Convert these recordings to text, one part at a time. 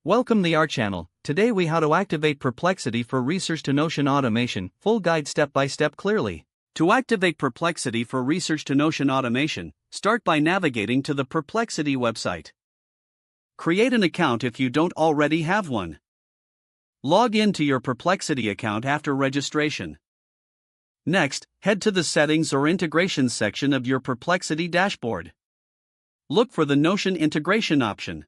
Welcome to our channel. Today we how to activate Perplexity for Research to Notion automation, full guide step by step clearly. To activate Perplexity for Research to Notion automation, start by navigating to the Perplexity website. Create an account if you don't already have one. Log in to your Perplexity account after registration. Next, head to the Settings or Integrations section of your Perplexity dashboard. Look for the Notion integration option.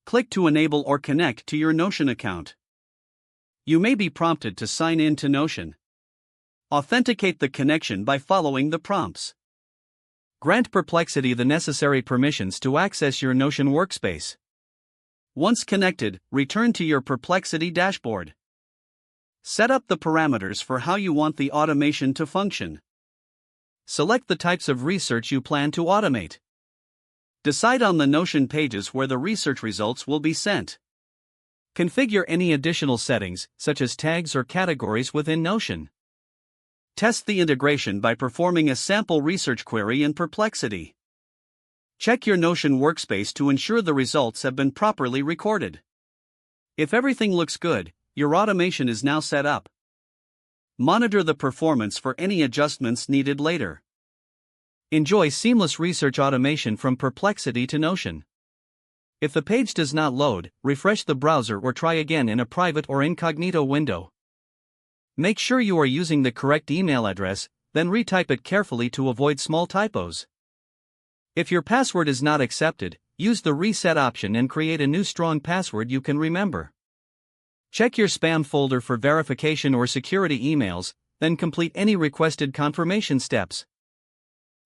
Click to enable or connect to your Notion account. You may be prompted to sign in to Notion. Authenticate the connection by following the prompts. Grant Perplexity the necessary permissions to access your Notion workspace. Once connected, return to your Perplexity dashboard. Set up the parameters for how you want the automation to function. Select the types of research you plan to automate. Decide on the Notion pages where the research results will be sent. Configure any additional settings, such as tags or categories within Notion. Test the integration by performing a sample research query in Perplexity. Check your Notion workspace to ensure the results have been properly recorded. If everything looks good, your automation is now set up. Monitor the performance for any adjustments needed later. Enjoy seamless research automation from Perplexity to Notion. If the page does not load, refresh the browser or try again in a private or incognito window. Make sure you are using the correct email address, then retype it carefully to avoid small typos. If your password is not accepted, use the reset option and create a new strong password you can remember. Check your spam folder for verification or security emails, then complete any requested confirmation steps.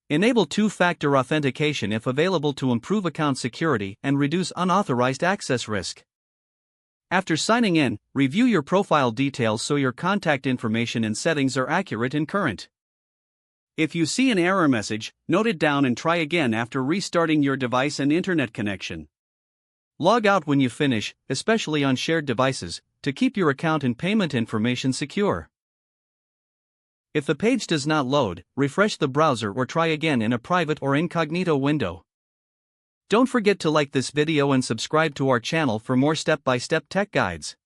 Enable two-factor authentication if available to improve account security and reduce unauthorized access risk. After signing in, review your profile details so your contact information and settings are accurate and current. If you see an error message, note it down and try again after restarting your device and internet connection. Log out when you finish, especially on shared devices, to keep your account and payment information secure. If the page does not load, refresh the browser or try again in a private or incognito window. Don't forget to like this video and subscribe to our channel for more step-by-step tech guides.